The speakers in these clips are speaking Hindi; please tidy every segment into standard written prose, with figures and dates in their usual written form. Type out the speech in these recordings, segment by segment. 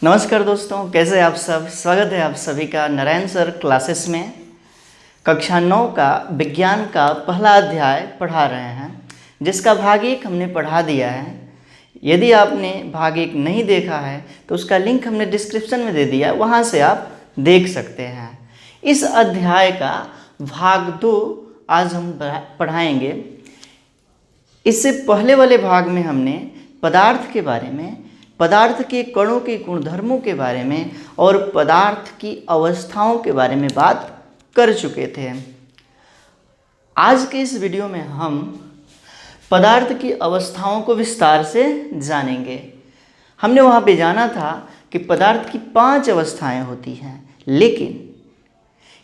नमस्कार दोस्तों, कैसे हैं आप सब। स्वागत है आप सभी का नारायण सर क्लासेस में। कक्षा 9 का विज्ञान का पहला अध्याय पढ़ा रहे हैं, जिसका भाग 1 हमने पढ़ा दिया है। यदि आपने भाग 1 नहीं देखा है तो उसका लिंक हमने डिस्क्रिप्शन में दे दिया, वहाँ से आप देख सकते हैं। इस अध्याय का भाग 2 आज हम पढ़ाएंगे। इससे पहले वाले भाग में हमने पदार्थ के बारे में, पदार्थ के कणों के गुणधर्मों के बारे में और पदार्थ की अवस्थाओं के बारे में बात कर चुके थे। आज के इस वीडियो में हम पदार्थ की अवस्थाओं को विस्तार से जानेंगे। हमने वहाँ पे जाना था कि पदार्थ की 5 अवस्थाएं होती हैं, लेकिन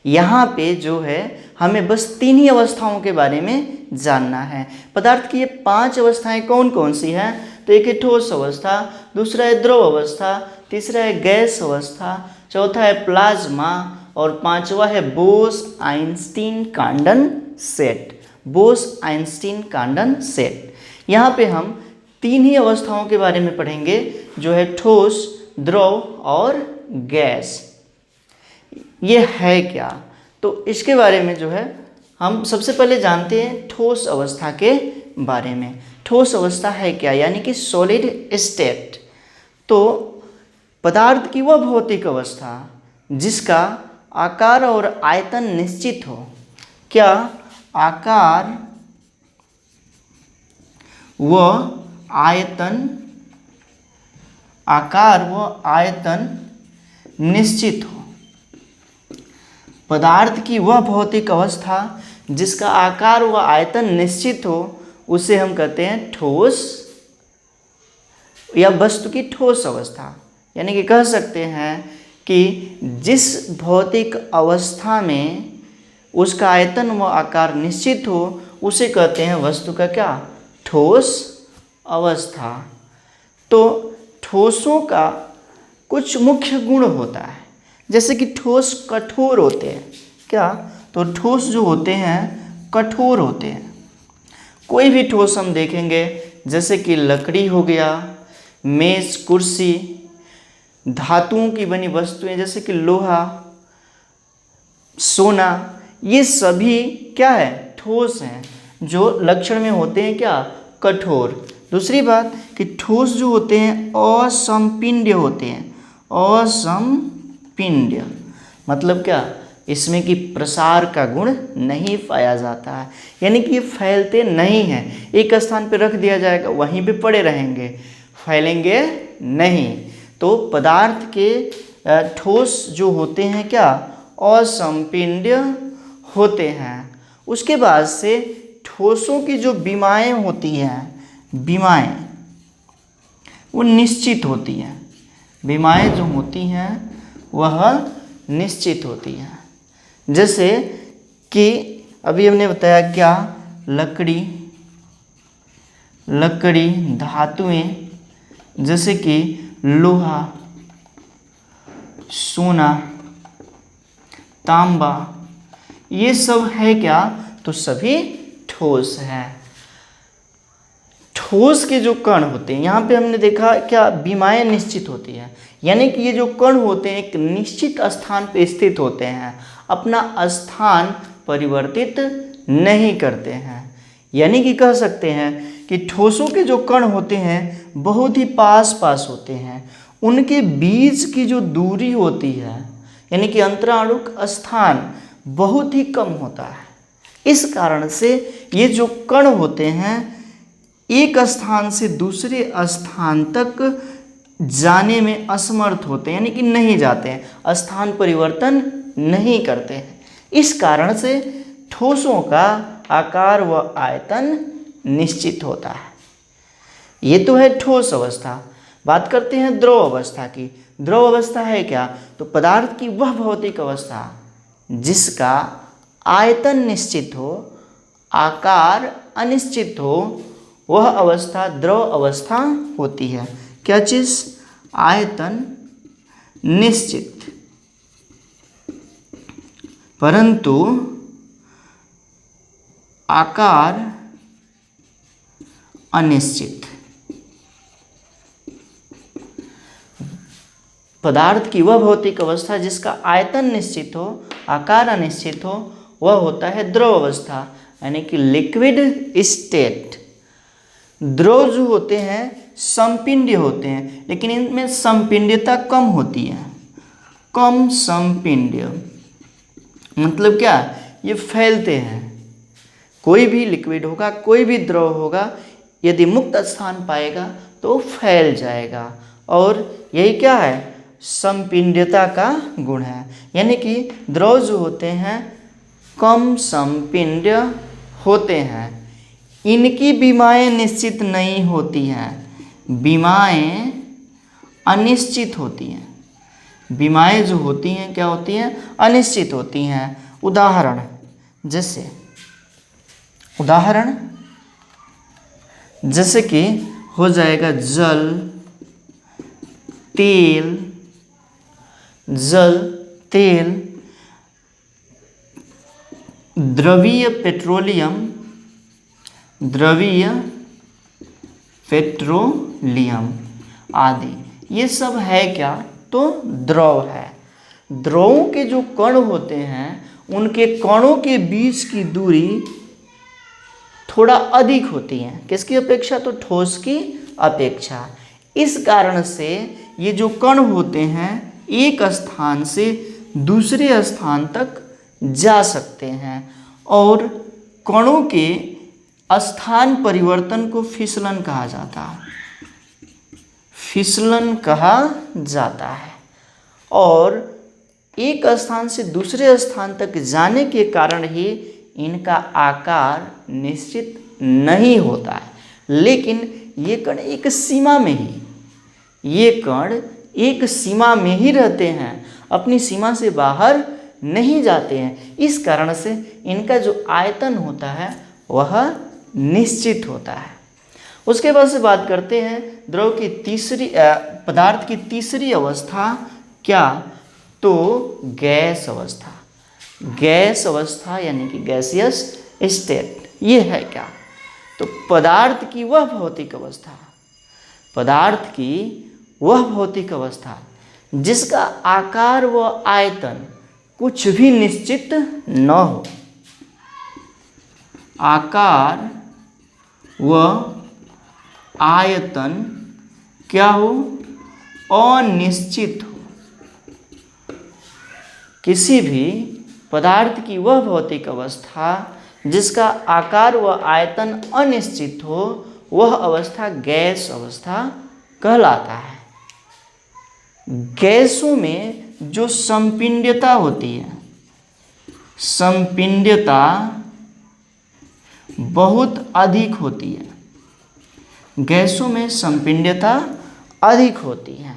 यहाँ पे जो है हमें बस 3 ही अवस्थाओं के बारे में जानना है। पदार्थ की ये 5 अवस्थाएं कौन कौन सी हैं? तो एक है ठोस अवस्था, दूसरा है द्रव अवस्था, तीसरा है गैस अवस्था, चौथा है प्लाज्मा और पांचवा है बोस-आइंस्टीन-कॉन्डनसेट। बोस-आइंस्टीन-कॉन्डनसेट। यहाँ पे हम 3 ही अवस्थाओं के बारे में पढ़ेंगे, जो है ठोस, द्रव और गैस। ये है क्या? तो इसके बारे में जो है हम सबसे पहले जानते हैं ठोस अवस्था के बारे में। ठोस अवस्था है क्या, यानी कि सॉलिड स्टेट। तो पदार्थ की वह भौतिक अवस्था जिसका आकार और आयतन निश्चित हो। क्या? आकार व आयतन निश्चित हो। पदार्थ की वह भौतिक अवस्था जिसका आकार व आयतन निश्चित हो, उसे हम कहते हैं ठोस या वस्तु की ठोस अवस्था। यानी कि कह सकते हैं कि जिस भौतिक अवस्था में उसका आयतन व आकार निश्चित हो, उसे कहते हैं वस्तु का क्या? ठोस अवस्था। तो ठोसों का कुछ मुख्य गुण होता है, जैसे कि ठोस कठोर होते हैं। क्या? तो ठोस जो होते हैं कठोर होते हैं। कोई भी ठोस हम देखेंगे, जैसे कि लकड़ी हो गया, मेज, कुर्सी, धातुओं की बनी वस्तुएं जैसे कि लोहा, सोना, ये सभी क्या है? ठोस हैं, जो लक्षण में होते हैं क्या? कठोर। दूसरी बात कि ठोस जो होते हैं असंपिंड्य होते हैं। असंपिंड्य मतलब क्या? इसमें कि प्रसार का गुण नहीं पाया जाता है, यानी कि ये फैलते नहीं हैं। एक स्थान पर रख दिया जाएगा, वहीं पे पड़े रहेंगे, फैलेंगे नहीं। तो पदार्थ के ठोस जो होते हैं क्या? असंपिंड्य होते हैं। उसके बाद से ठोसों की जो विमाएँ होती हैं, विमाएँ वो निश्चित होती हैं। विमाएँ जो होती हैं वह निश्चित होती हैं। जैसे कि अभी हमने बताया क्या? लकड़ी, धातुएं जैसे कि लोहा, सोना, तांबा, ये सब है क्या? तो सभी ठोस है। ठोस के जो कण होते हैं, यहाँ पे हमने देखा क्या? विमाएँ निश्चित होती हैं, यानी कि ये जो कण होते हैं एक निश्चित स्थान पे स्थित होते हैं, अपना स्थान परिवर्तित नहीं करते हैं। यानी कि कह सकते हैं कि ठोसों के जो कण होते हैं बहुत ही पास पास होते हैं। उनके बीच की जो दूरी होती है, यानी कि अंतराणुक स्थान बहुत ही कम होता है। इस कारण से ये जो कण होते हैं एक स्थान से दूसरे स्थान तक जाने में असमर्थ होते हैं, यानी कि नहीं जाते हैं, स्थान परिवर्तन नहीं करते हैं। इस कारण से ठोसों का आकार व आयतन निश्चित होता है। ये तो है ठोस अवस्था। बात करते हैं द्रव अवस्था की। द्रव अवस्था है क्या? तो पदार्थ की वह भौतिक अवस्था जिसका आयतन निश्चित हो, आकार अनिश्चित हो, वह अवस्था द्रव अवस्था होती है। क्या चीज़? आयतन निश्चित परंतु आकार अनिश्चित। पदार्थ की वह भौतिक अवस्था जिसका आयतन निश्चित हो, आकार अनिश्चित हो, वह होता है द्रव अवस्था, यानी कि लिक्विड स्टेट। द्रव जो होते हैं समपिंड्य होते हैं, लेकिन इनमें समपिंड्यता कम होती है। कम समपिंड्य मतलब क्या, ये फैलते हैं। कोई भी लिक्विड होगा, कोई भी द्रव होगा, यदि मुक्त स्थान पाएगा तो फैल जाएगा, और यही क्या है, समपिंड्यता का गुण है। यानी कि द्रव जो होते हैं कम समपिंड्य होते हैं। इनकी विमाएँ निश्चित नहीं होती हैं, विमाएँ अनिश्चित होती हैं। विमाएँ जो होती हैं क्या होती हैं, अनिश्चित होती हैं। उदाहरण जैसे कि हो जाएगा जल, तेल, द्रवीय पेट्रोलियम आदि। ये सब है क्या, तो द्रव है। द्रवों के जो कण होते हैं उनके कणों के बीच की दूरी थोड़ा अधिक होती है, किसकी अपेक्षा, तो ठोस की अपेक्षा। इस कारण से ये जो कण होते हैं एक स्थान से दूसरे स्थान तक जा सकते हैं, और कणों के स्थान परिवर्तन को फिसलन कहा जाता है। और एक स्थान से दूसरे स्थान तक जाने के कारण ही इनका आकार निश्चित नहीं होता है, लेकिन ये कण एक सीमा में ही रहते हैं, अपनी सीमा से बाहर नहीं जाते हैं। इस कारण से इनका जो आयतन होता है वह निश्चित होता है। उसके बाद से बात करते हैं पदार्थ की तीसरी अवस्था क्या, तो गैस अवस्था यानी कि गैसियस स्टेट। ये है क्या, तो पदार्थ की वह भौतिक अवस्था जिसका आकार व आयतन कुछ भी निश्चित न हो। आकार व आयतन क्या हो, अनिश्चित हो। किसी भी पदार्थ की वह भौतिक अवस्था जिसका आकार व आयतन अनिश्चित हो, वह अवस्था गैस अवस्था कहलाता है। गैसों में जो संपिंड्यता होती है, संपिंड्यता बहुत अधिक होती है। गैसों में संपिंड्यता अधिक होती है,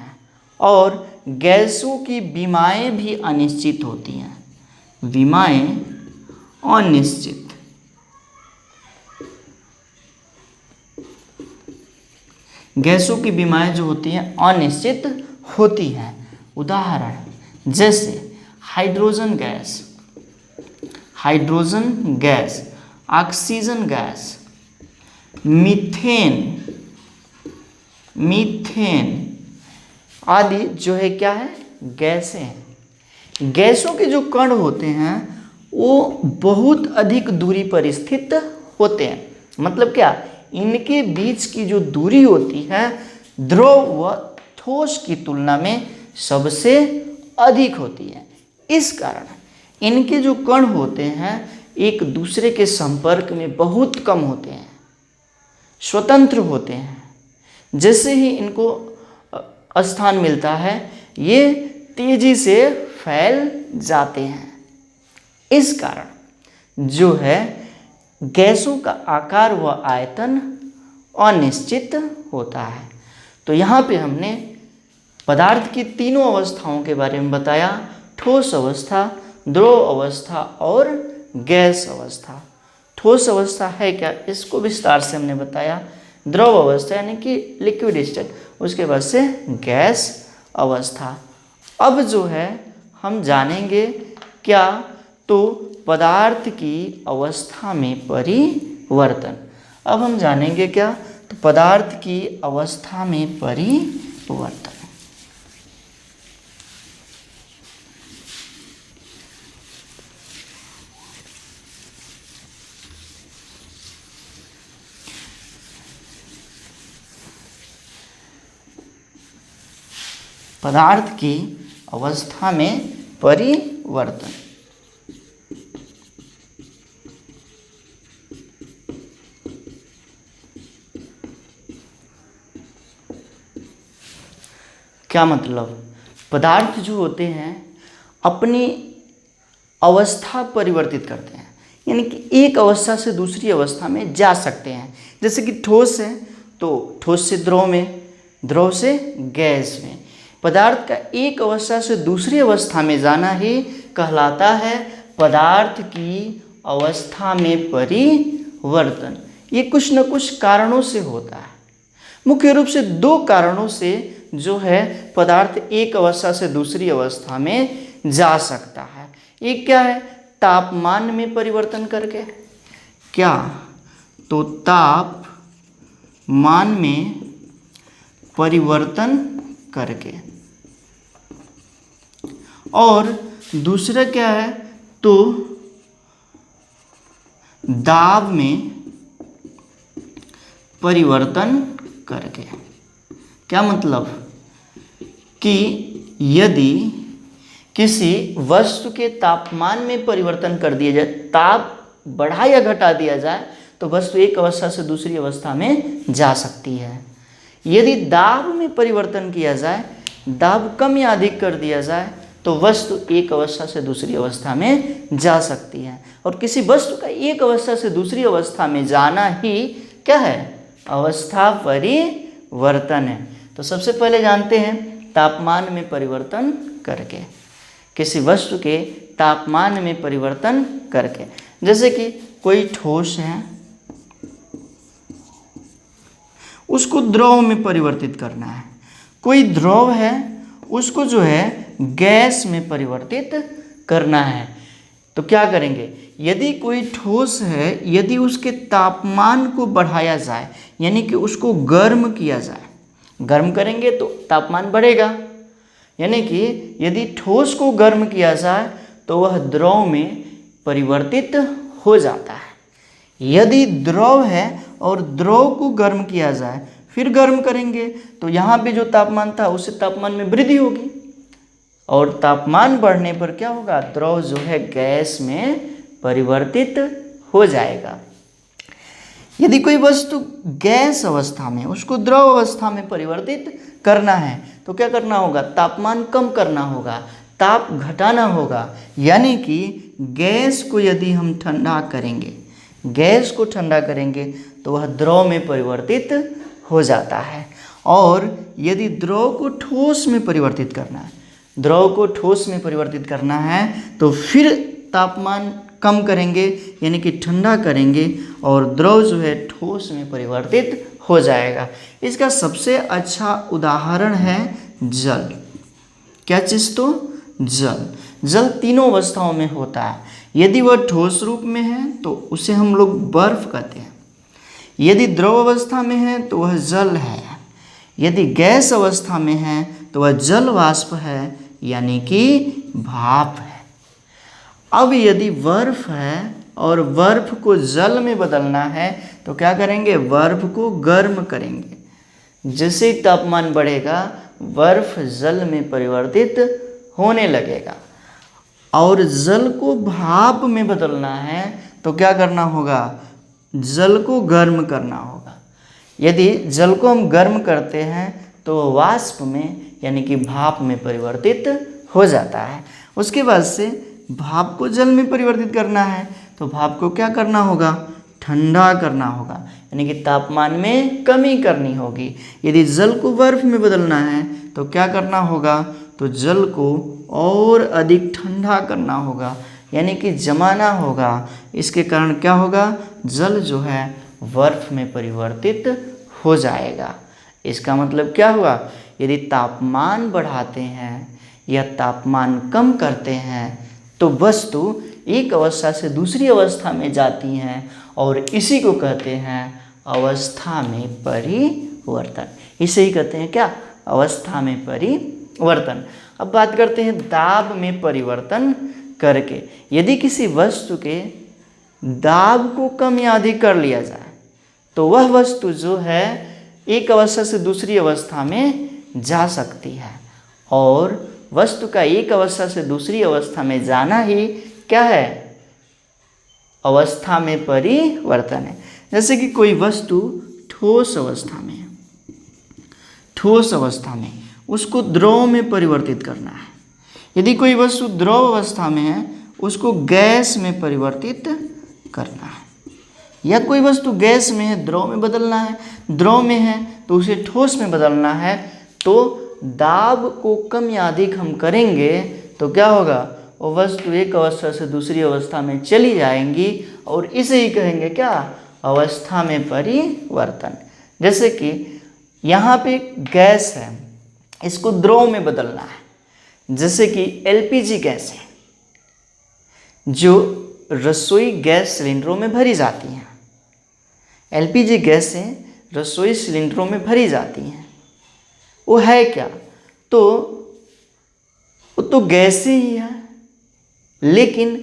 और गैसों की विमाएँ भी अनिश्चित होती हैं। विमाएँ अनिश्चित, गैसों की विमाएँ जो होती हैं अनिश्चित होती हैं। उदाहरण जैसे hydrogen gas, oxygen gas, methane आदि जो है क्या है, गैसें हैं। गैसों के जो कण होते हैं वो बहुत अधिक दूरी पर स्थित होते हैं। मतलब क्या, इनके बीच की जो दूरी होती है द्रव व ठोस की तुलना में सबसे अधिक होती है। इस कारण इनके जो कण होते हैं एक दूसरे के संपर्क में बहुत कम होते हैं, स्वतंत्र होते हैं। जैसे ही इनको स्थान मिलता है ये तेजी से फैल जाते हैं। इस कारण जो है गैसों का आकार व आयतन अनिश्चित होता है। तो यहाँ पे हमने पदार्थ की तीनों अवस्थाओं के बारे में बताया, ठोस अवस्था, द्रव अवस्था और गैस अवस्था। ठोस अवस्था है क्या, इसको विस्तार से हमने बताया। द्रव अवस्था यानी कि लिक्विड स्टेट, उसके बाद से गैस अवस्था। अब जो है हम जानेंगे क्या, तो पदार्थ की अवस्था में परिवर्तन। अब हम जानेंगे क्या, तो पदार्थ की अवस्था में परिवर्तन। पदार्थ की अवस्था में परिवर्तन। क्या मतलब? पदार्थ जो होते हैं अपनी अवस्था परिवर्तित करते हैं, यानी कि एक अवस्था से दूसरी अवस्था में जा सकते हैं। जैसे कि ठोस है तो ठोस से द्रव में, द्रव से गैस में। पदार्थ का एक अवस्था से दूसरी अवस्था में जाना ही कहलाता है पदार्थ की अवस्था में परिवर्तन। ये कुछ न कुछ कारणों से होता है। मुख्य रूप से दो कारणों से जो है पदार्थ एक अवस्था से दूसरी अवस्था में जा सकता है। एक क्या है? तापमान में परिवर्तन करके। क्या? तो तापमान में परिवर्तन करके। और दूसरा क्या है? तो दाब में परिवर्तन करके। क्या मतलब? कि यदि किसी वस्तु के तापमान में परिवर्तन कर दिया जाए, ताप बढ़ा या घटा दिया जाए, तो वस्तु एक अवस्था से दूसरी अवस्था में जा सकती है। यदि दाब में परिवर्तन किया जाए, दाब कम या अधिक कर दिया जाए, तो वस्तु एक अवस्था से दूसरी अवस्था में जा सकती है। और किसी वस्तु का एक अवस्था से दूसरी अवस्था में जाना ही क्या है? अवस्था परिवर्तन है। तो सबसे पहले जानते हैं तापमान में परिवर्तन करके, किसी वस्तु के तापमान में परिवर्तन करके। जैसे कि कोई ठोस है, उसको द्रव में परिवर्तित करना है। कोई द्रव है, उसको जो है गैस में परिवर्तित करना है। तो क्या करेंगे? यदि कोई ठोस है, यदि उसके तापमान को बढ़ाया जाए, यानी कि उसको गर्म किया जाए, गर्म करेंगे तो तापमान बढ़ेगा। यानी कि यदि ठोस को गर्म किया जाए तो वह द्रव में परिवर्तित हो जाता है। यदि द्रव है और द्रव को गर्म किया जाए, फिर गर्म करेंगे तो यहाँ पे जो तापमान था उससे तापमान में वृद्धि होगी, और तापमान बढ़ने पर क्या होगा? द्रव जो है गैस में परिवर्तित हो जाएगा। यदि कोई वस्तु गैस अवस्था में, उसको द्रव अवस्था में परिवर्तित करना है तो क्या करना होगा? तापमान कम करना होगा, ताप घटाना होगा। यानी कि गैस को यदि हम ठंडा करेंगे, गैस को ठंडा करेंगे तो वह द्रव में परिवर्तित हो जाता है। और यदि द्रव को ठोस में परिवर्तित करना है, द्रव को ठोस में परिवर्तित करना है तो फिर तापमान कम करेंगे, यानी कि ठंडा करेंगे, और द्रव जो है ठोस में परिवर्तित हो जाएगा। इसका सबसे अच्छा उदाहरण है जल। क्या चीज़? तो जल। जल तीनों अवस्थाओं में होता है। यदि वह ठोस रूप में है तो उसे हम लोग बर्फ कहते हैं। यदि द्रव अवस्था में है तो वह जल है। यदि गैस अवस्था में है तो वह जल वाष्प है, यानी कि भाप है। अब यदि बर्फ है और बर्फ को जल में बदलना है तो क्या करेंगे? बर्फ को गर्म करेंगे। जैसे ही तापमान बढ़ेगा बर्फ जल में परिवर्तित होने लगेगा। और जल को भाप में बदलना है तो क्या करना होगा? जल को गर्म करना होगा। यदि जल को हम गर्म करते हैं तो वाष्प में, यानी कि भाप में परिवर्तित हो जाता है। उसके बाद से भाप को जल में परिवर्तित करना है तो भाप को क्या करना होगा? ठंडा करना होगा, यानी कि तापमान में कमी करनी होगी। यदि जल को बर्फ में बदलना है तो क्या करना होगा? तो जल को और अधिक ठंडा करना होगा, यानी कि जमाना होगा। इसके कारण क्या होगा? जल जो है बर्फ में परिवर्तित हो जाएगा। इसका मतलब क्या हुआ? यदि तापमान बढ़ाते हैं या तापमान कम करते हैं तो वस्तु एक अवस्था से दूसरी अवस्था में जाती हैं, और इसी को कहते हैं अवस्था में परिवर्तन। इसे ही कहते हैं क्या? अवस्था में परिवर्तन। अब बात करते हैं दाब में परिवर्तन करके। यदि किसी वस्तु के दाब को कम या अधिक कर लिया जाए तो वह वस्तु जो है एक अवस्था से दूसरी अवस्था में जा सकती है। और वस्तु का एक अवस्था से दूसरी अवस्था में जाना ही क्या है, अवस्था में परिवर्तन है। जैसे कि कोई वस्तु ठोस अवस्था में है, ठोस अवस्था में उसको द्रव में परिवर्तित करना है। यदि कोई वस्तु द्रव अवस्था में है उसको गैस में परिवर्तित करना है, या कोई वस्तु गैस में है द्रव में बदलना है, द्रव में है तो उसे ठोस में बदलना है। तो दाब को कम या अधिक हम करेंगे तो क्या होगा, वो वस्तु एक अवस्था से दूसरी अवस्था में चली जाएंगी और इसे ही कहेंगे क्या, अवस्था में परिवर्तन। जैसे कि यहाँ पे गैस है, इसको द्रव में बदलना है। जैसे कि एलपीजी गैस है जो रसोई गैस सिलेंडरों में भरी जाती हैं। एलपीजी गैसें रसोई सिलेंडरों में भरी जाती हैं। वो है क्या, तो वो तो गैसें ही है, लेकिन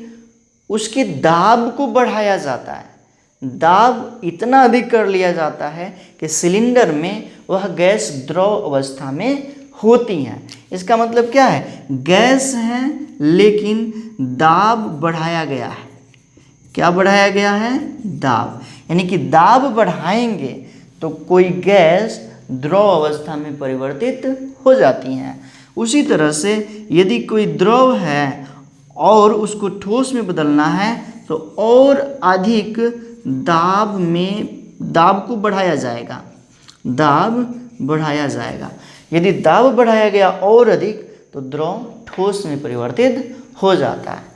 उसके दाब को बढ़ाया जाता है। दाब इतना अधिक कर लिया जाता है कि सिलेंडर में वह गैस द्रव अवस्था में होती हैं। इसका मतलब क्या है, गैस है लेकिन दाब बढ़ाया गया है। क्या बढ़ाया गया है, दाब। यानी कि दाब बढ़ाएंगे तो कोई गैस द्रव अवस्था में परिवर्तित हो जाती हैं। उसी तरह से यदि कोई द्रव है और उसको ठोस में बदलना है तो और अधिक दाब को बढ़ाया जाएगा, दाब बढ़ाया जाएगा। यदि दाब बढ़ाया गया और अधिक तो द्रव ठोस में परिवर्तित हो जाता है।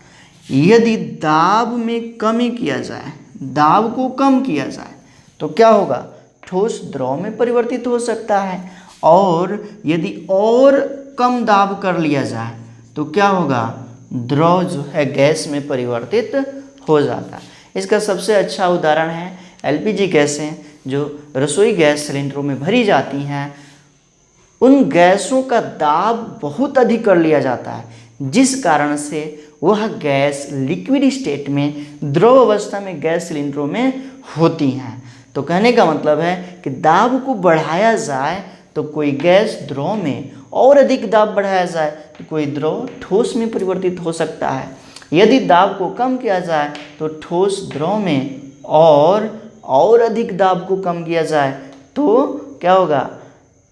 यदि दाब में कमी किया जाए, दाब को कम किया जाए तो क्या होगा, ठोस द्रव में परिवर्तित हो सकता है। और यदि और कम दाब कर लिया जाए तो क्या होगा, द्रव जो है गैस में परिवर्तित हो जाता है। इसका सबसे अच्छा उदाहरण है एलपीजी गैसें जो रसोई गैस सिलेंडरों में भरी जाती हैं। उन गैसों का दाब बहुत अधिक कर लिया जाता है, जिस कारण से वह गैस लिक्विड स्टेट में द्रव अवस्था में गैस सिलेंडरों में होती हैं। तो कहने का मतलब है कि दाब को बढ़ाया जाए तो कोई गैस द्रव में, और अधिक दाब बढ़ाया जाए तो कोई द्रव ठोस में परिवर्तित हो सकता है। यदि दाब को कम किया जाए तो ठोस द्रव में, और अधिक दाब को कम किया जाए तो क्या होगा,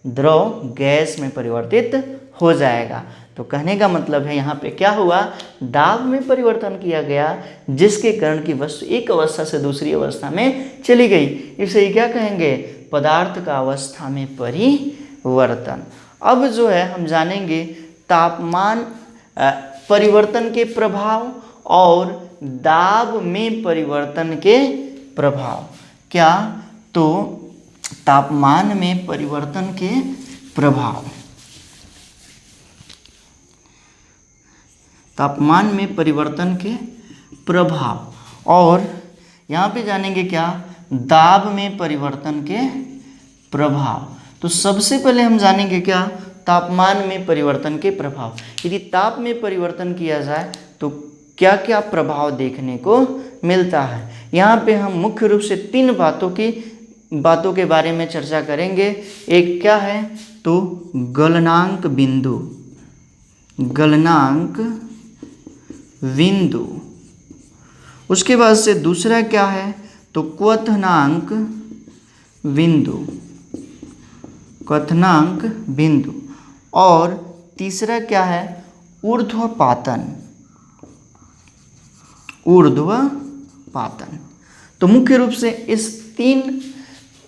द्रव गैस में परिवर्तित हो जाएगा। तो कहने का मतलब है यहाँ पे क्या हुआ, दाब में परिवर्तन किया गया जिसके कारण की वस्तु एक अवस्था से दूसरी अवस्था में चली गई। इसे क्या कहेंगे, पदार्थ का अवस्था में परिवर्तन। अब जो है हम जानेंगे तापमान परिवर्तन के प्रभाव और दाब में परिवर्तन के प्रभाव। क्या, तो तापमान में परिवर्तन के प्रभाव, तापमान में परिवर्तन के प्रभाव। और यहाँ पे जानेंगे क्या, दाब में परिवर्तन के प्रभाव। तो सबसे पहले हम जानेंगे क्या, तापमान में परिवर्तन के प्रभाव। यदि ताप में परिवर्तन किया जाए तो क्या क्या प्रभाव देखने को मिलता है। यहाँ पे हम मुख्य रूप से 3 बातों के बारे में चर्चा करेंगे। एक क्या है, तो गलनांक बिंदु, गलनांक बिंदु। उसके बाद से दूसरा क्या है, तो क्वथनांक बिंदु, क्वथनांक बिंदु। और तीसरा क्या है, ऊर्ध्वपातन, ऊर्ध्वपातन। तो मुख्य रूप से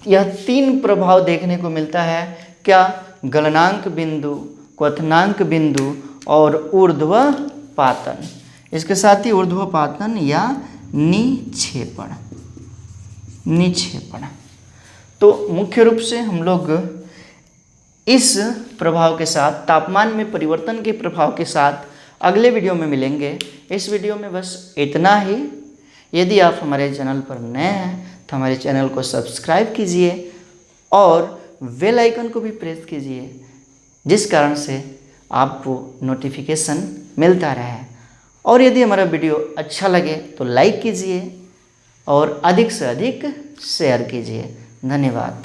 यह तीन प्रभाव देखने को मिलता है। क्या, गलनांक बिंदु, क्वथनांक बिंदु और ऊर्ध्वपातन। इसके साथ ही ऊर्ध्वपातन या निक्षेपण, निक्षेपण। तो मुख्य रूप से हम लोग इस प्रभाव के साथ, तापमान में परिवर्तन के प्रभाव के साथ अगले वीडियो में मिलेंगे। इस वीडियो में बस इतना ही। यदि आप हमारे चैनल पर नए हैं तो हमारे चैनल को सब्सक्राइब कीजिए और बेल आइकन को भी प्रेस कीजिए, जिस कारण से आपको नोटिफिकेशन मिलता रहे। और यदि हमारा वीडियो अच्छा लगे तो लाइक कीजिए और अधिक से अधिक शेयर कीजिए। धन्यवाद।